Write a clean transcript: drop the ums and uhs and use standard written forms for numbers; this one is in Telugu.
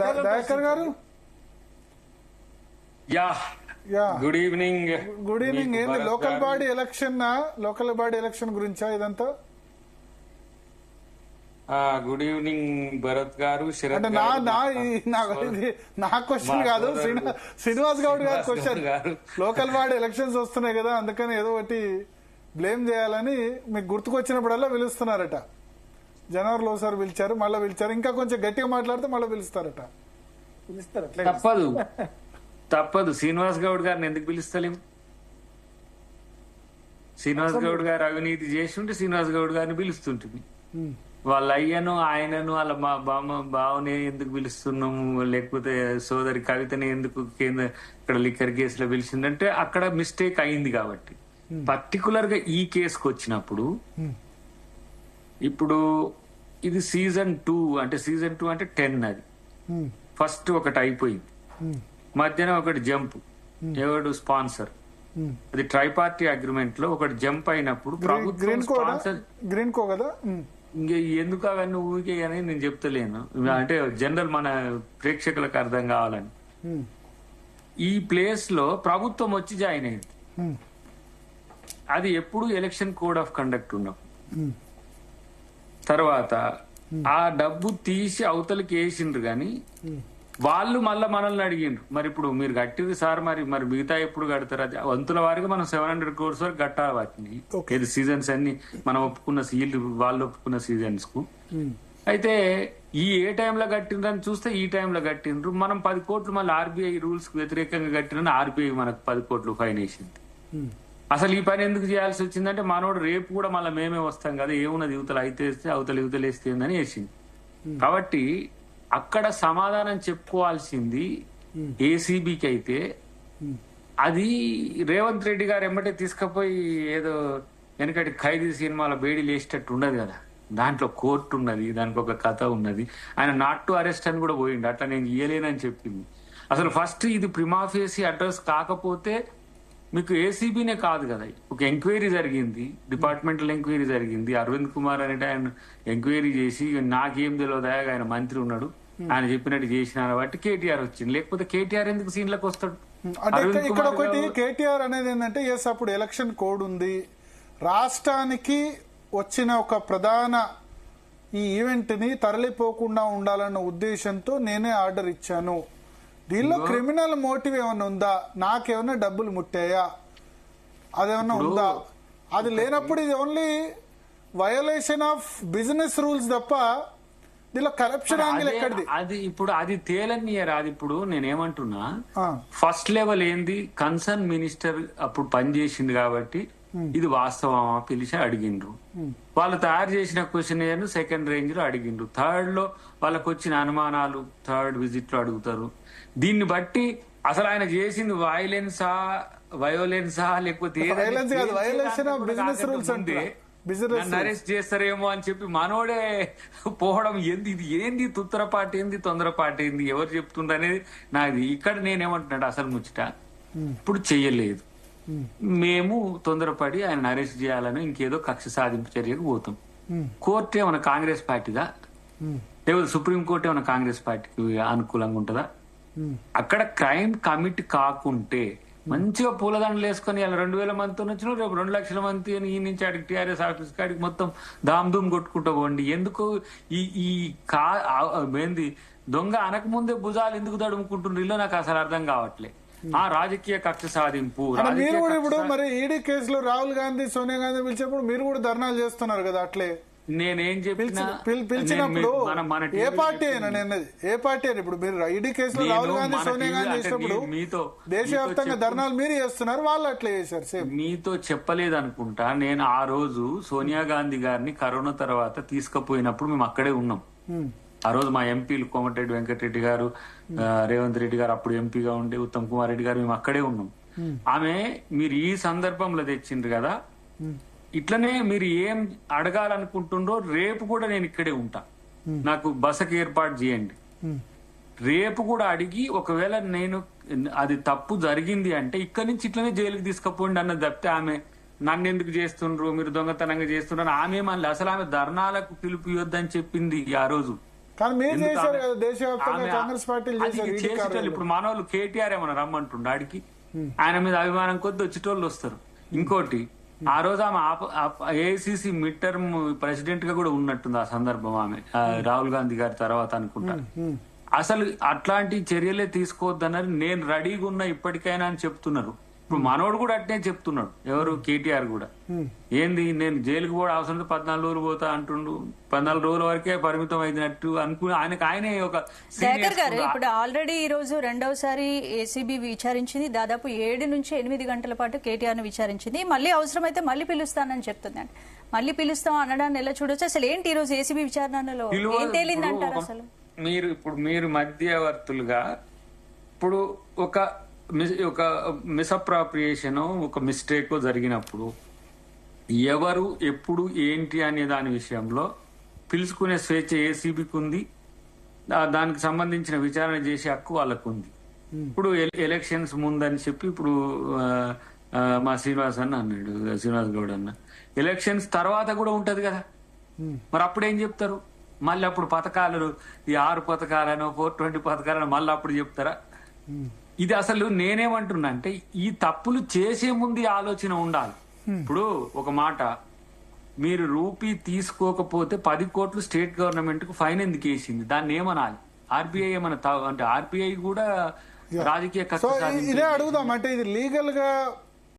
దయాకర్ గారు, గుడ్ ఈవినింగ్. Good evening. ఏంది లోకల్ బాడీ ఎలక్షన్ గురించా ఇదంతా? గుడ్ ఈవినింగ్ భరత్ గారు, శరత్ అంటే నా క్వశ్చన్ కాదు, శ్రీనివాస్ గౌడ్ గారి క్వశ్చన్. లోకల్ బాడీ ఎలక్షన్స్ వస్తున్నాయి కదా, అందుకని ఏదో ఒకటి బ్లేమ్ చేయాలని మీకు గుర్తుకొచ్చినప్పుడల్లా పిలుస్తున్నారట. జనవరిలో ఒకసారి పిలిచారు, మళ్ళీ పిలిచారు, ఇంకా కొంచెం గట్టిగా మాట్లాడితే మళ్ళీ పిలుస్తారట. తప్పదు. శ్రీనివాస్ గౌడ్ గారిని ఎందుకు పిలుస్తలేం? శ్రీనివాస్ గౌడ్ గారు అవినీతి చేసి ఉంటే శ్రీనివాస్ గౌడ్ గారిని పిలుస్తుంటుంది. వాళ్ళ అయ్యను ఆయనను వాళ్ళ మా బావని ఎందుకు పిలుస్తున్నాము, లేకపోతే సోదరి కవితని ఎందుకు ఇక్కడ లిక్కర్ కేసులో పిలిచిందంటే అక్కడ మిస్టేక్ అయింది కాబట్టి. పర్టికులర్ గా ఈ కేసుకు వచ్చినప్పుడు ఇప్పుడు ఇది సీజన్ 2 అంటే 10 అది. ఫస్ట్ ఒకటి అయిపోయింది, మధ్యాహ్నం ఒకటి జంప్. ఎవడు స్పాన్సర్? అది ట్రైపార్టీ అగ్రిమెంట్ లో ఒకటి జంప్ అయినప్పుడు ప్రభుత్వం స్పాన్సర్ గ్రీన్ కో కదా. ఇంక ఎందుకు అవన్నీ ఊరికే అని నేను చెప్తలేను, అంటే జనరల్ మన ప్రేక్షకులకు అర్థం కావాలని. ఈ ప్లేస్ లో ప్రభుత్వం వచ్చి జాయిన్ అయింది. అది ఎప్పుడు ఎలక్షన్ కోడ్ ఆఫ్ కండక్ట్ ఉన్నప్పుడు. తర్వాత ఆ డబ్బు తీసి అవతలకి వేసిండ్రు గాని వాళ్ళు మళ్ళీ మనల్ని అడిగిండ్రు, మరి ఇప్పుడు మీరు కట్టింది సార్, మరి మిగతా ఎప్పుడు కడతారు? అది వంతుల వారికి మనం 700 crores వరకు కట్టాలి వాటిని. ఏది సీజన్స్ అన్ని మనం ఒప్పుకున్న వాళ్ళు ఒప్పుకున్న సీజన్స్ కు. అయితే ఏ టైంలో కట్టిండ్రని చూస్తే ఈ టైంలో కట్టిండ్రు. మనం 10 కోట్లు మళ్ళీ ఆర్బీఐ రూల్స్ కు వ్యతిరేకంగా కట్టిన ఆర్బీఐ మనకు 10 కోట్లు ఫైన్ వేసింది. అసలు ఈ పని ఎందుకు చేయాల్సి వచ్చిందంటే మనోడు రేపు కూడా మళ్ళీ మేమే వస్తాం కదా, ఏమున్నది యువతలు అయితే యువతలు వేస్తే అని వేసింది. కాబట్టి అక్కడ సమాధానం చెప్పుకోవాల్సింది ఏసీబీకి అయితే, అది రేవంత్ రెడ్డి గారు ఎమ్మటే తీసుకుపోయి ఏదో వెనకటి ఖైదీ సినిమాలో బేడీ లేచేటట్టు ఉండదు కదా. దాంట్లో కోర్టు ఉన్నది, దానికి ఒక కథ ఉన్నది. ఆయన నాట్ టు అరెస్ట్ అని కూడా పోయిండు, అట్లా నేను ఇయ్యలేనని చెప్పింది. అసలు ఫస్ట్ ఇది ప్రిమాఫేసి అడ్రస్ కాకపోతే మీకు ఏసీబీనే కాదు కదా, ఒక ఎంక్వైరీ జరిగింది, డిపార్ట్మెంటల్ ఎంక్వైరీ జరిగింది. అరవింద్ కుమార్ అనేటి ఆయన ఎంక్వైరీ చేసి నాకేం తెలియదా, ఆయన మంత్రి ఉన్నాడు, ఆయన చెప్పినట్టు చేసిన బట్టి కేటీఆర్ వచ్చింది. లేకపోతే కేటీఆర్ ఎందుకు సీన్లకు వస్తాడు? అంటే ఇక్కడ ఒకటి కేటీఆర్ అనేది ఏంటంటే, ఎస్ అప్పుడు ఎలక్షన్ కోడ్ ఉంది, రాష్ట్రానికి వచ్చిన ఒక ప్రధాన ఈ ఈవెంట్ ని తరలిపోకుండా ఉండాలన్న ఉద్దేశంతో నేనే ఆర్డర్ ఇచ్చాను. దీనిలో క్రిమినల్ మోటివ్ ఏమైనా ఉందా, నాకేమన్నా డబ్బులు ముట్టాయా, అదేమన్నా ఉందా? అది లేనప్పుడు ఇది only violation of business rules తప్ప దీనిలో కరప్షన్ యాంగిల్ ఎక్కడిది? అది తేలనియర్. అది ఇప్పుడు నేనేమంటున్నా, ఫస్ట్ లెవెల్ ఏంది, కన్సర్న్ మినిస్టర్ అప్పుడు పనిచేసింది కాబట్టి ఇది వాస్తవమా పిలిచి అడిగిండ్రు. వాళ్ళు తయారు చేసిన క్వశ్చన్ సెకండ్ రేంజ్ లో అడిగిండ్రు. థర్డ్ లో వాళ్ళకు వచ్చిన అనుమానాలు థర్డ్ విజిట్ లో అడుగుతారు. దీన్ని బట్టి అసలు ఆయన చేసింది వయోలెన్సా లేకపోతే అరెస్ట్ చేస్తారేమో అని చెప్పి మనోడే పోవడం ఇది ఏంది తుత్తరపాటు ఏంది తొందరపాటు ఏంది ఎవరు చెప్తుండ్రు అనేది నాది. ఇక్కడ నేనేమంటున్నాడు అసలు ముచ్చట, ఇప్పుడు చెయ్యలేదు, మేము తొందరపడి ఆయన అరెస్ట్ చేయాలని ఇంకేదో కక్ష సాధింపు చర్యకు పోతాం. కోర్టు ఏమన్నా కాంగ్రెస్ పార్టీదా, లేకపోతే సుప్రీంకోర్టు ఏమన్నా కాంగ్రెస్ పార్టీకి అనుకూలంగా ఉంటుందా? అక్కడ క్రైమ్ కమిట్ కాకుంటే మంచిగా పూలదండలు వేసుకొని ఇలా 2000 మందితో వచ్చిన రేపు 2 లక్షల మంది అని ఈ నుంచి ఆడికి టీఆర్ఎస్ ఆఫీస్ కాడికి మొత్తం దామ్ ధూమ్ కొట్టుకుంటూ పోండి. ఎందుకు ఏంది దొంగ అనకముందే భుజాలు ఎందుకు తడుముకుంటుండ్రు ఇల్లు నాకు అసలు అర్థం కావట్లే. ఆ రాజకీయ కక్ష సాధింపు. మీరు కూడా ఇప్పుడు మరి ఈడీ కేసులో రాహుల్ గాంధీ సోనియా గాంధీ పిలిచినప్పుడు మీరు కూడా ధర్నాలు చేస్తున్నారు కదా, అట్లే నేనేం పిలిచినప్పుడు ఏ పార్టీ అయినా ఏ పార్టీ అయినా ఇప్పుడు మీరు ఈడీ కేసులో రాహుల్ గాంధీ సోనియా గాంధీ చేసినప్పుడు దేశవ్యాప్తంగా ధర్నాలు మీరు చేస్తున్నారు, వాళ్ళు అట్లా చేశారు. మీతో చెప్పలేదు అనుకుంటా, నేను ఆ రోజు సోనియా గాంధీ గారిని కరోనా తర్వాత తీసుకుపోయినప్పుడు మేము అక్కడే ఉన్నాం. ఆ రోజు మా ఎంపీలు కోమటిరెడ్డి వెంకటరెడ్డి గారు, రేవంత్ రెడ్డి గారు అప్పుడు ఎంపీగా ఉండే ఉత్తమ్ కుమార్ రెడ్డి గారు, మేము అక్కడే ఉన్నాం. ఆమె మీరు ఈ సందర్భంలో తెచ్చిండ్రు కదా, ఇట్లనే మీరు ఏం అడగాలనుకుంటుండ్రో రేపు కూడా నేను ఇక్కడే ఉంటా, నాకు బసకు ఏర్పాటు చేయండి. రేపు కూడా అడిగి ఒకవేళ నేను అది తప్పు జరిగింది అంటే ఇక్కడి నుంచి ఇట్లనే జైలుకి తీసుకుపోండి అన్నది తప్పితే ఆమె నన్ను ఎందుకు చేస్తుండ్రు, మీరు దొంగతనంగా చేస్తుండ్రు ఆమె మళ్ళీ అసలు ఆమె ధర్నాలకు పిలుపు ఇవ్వద్దని చెప్పింది ఆ రోజు. కానీ మీరు ఎందుకు చేశారు ఆమె- కదా, దేశవ్యాప్తంగా ఆమె- కాంగ్రెస్ పార్టీలు అది చేశారు ఈడీ చేసేటోళ్ళు కార్యాలయం. ఇప్పుడు మనోళ్ళు కేటీఆర్ ఏమన్నా రమ్మంటుండ ఆడికి ఆయన మీద అభిమానం కొద్ది వచ్చేటోళ్ళు వస్తారు. ఇంకోటి ఆ రోజు ఆమె ఏఐసిసి మిడ్ టర్మ్ ప్రెసిడెంట్ గా కూడా ఉన్నట్టుంది ఆ సందర్భం ఆమె రాహుల్ గాంధీ గారి తర్వాత అనుకుంటా. అసలు అట్లాంటి చర్యలే తీసుకోవద్దన్నారు. నేను రెడీగా ఉన్నా ఇప్పటికైనా అని చెప్తున్నారు. ఇప్పుడు మనోడు కూడా అట్నే చెప్తున్నాడు, ఎవరు కేటీఆర్ కూడా. ఏంది నేను జైలుకు కూడా అవసరం 14 రోజులు పోతా అంటుండు, 14 రోజుల వరకే పరిమితం అయినట్టు ఆయనే ఒక దయాకర్ గారు, ఇప్పుడు ఆల్రెడీ ఈ రోజు రెండవసారి ఏసీబీ విచారించింది. దాదాపు 7 నుంచి 8 గంటల పాటు కేటీఆర్ ను విచారించింది. మళ్ళీ అవసరమైతే మళ్ళీ పిలుస్తానని చెప్తుందండి. మళ్ళీ పిలుస్తాం అనడాన్ని ఎలా చూడొచ్చు? అసలు ఏంటి ఈ రోజు ఏసీబీ విచారణలో ఏం తేలింది అంటారు? అసలు మీరు మధ్యవర్తులుగా ఇప్పుడు ఒక మిస్అప్రాప్రియేషన్, ఒక మిస్టేక్ జరిగినప్పుడు ఎవరు ఎప్పుడు ఏంటి అనే దాని విషయంలో పిలుచుకునే స్వేచ్ఛ ఏసీబీకి ఉంది. దానికి సంబంధించిన విచారణ చేసే హక్కు వాళ్ళకు ఉంది. ఇప్పుడు ఎలక్షన్స్ ముందని చెప్పి ఇప్పుడు మా శ్రీనివాస్ అన్న అన్నాడు, శ్రీనివాస్ గౌడ్ అన్న, ఎలక్షన్స్ తర్వాత కూడా ఉంటది కదా, మరి అప్పుడు ఏం చెప్తారు? మళ్ళీ అప్పుడు పథకాలు, ఈ 6 పథకాలను 420 పథకాలను మళ్ళీ అప్పుడు చెప్తారా? ఇది అసలు నేనేమంటున్నా అంటే ఈ తప్పులు చేసే ముందు ఆలోచన ఉండాలి. ఇప్పుడు ఒక మాట, మీరు రూపీ తీసుకోకపోతే 10 కోట్లు స్టేట్ గవర్నమెంట్ కు ఫైన్ ఎందుకు వేసింది? దాన్ని ఏమనాలి? ఆర్బీఐ ఏమన్నా అంటే ఆర్బీఐ కూడా రాజకీయ సో కక్ష ఇదే అడుగుదాం, అంటే ఇది లీగల్ గా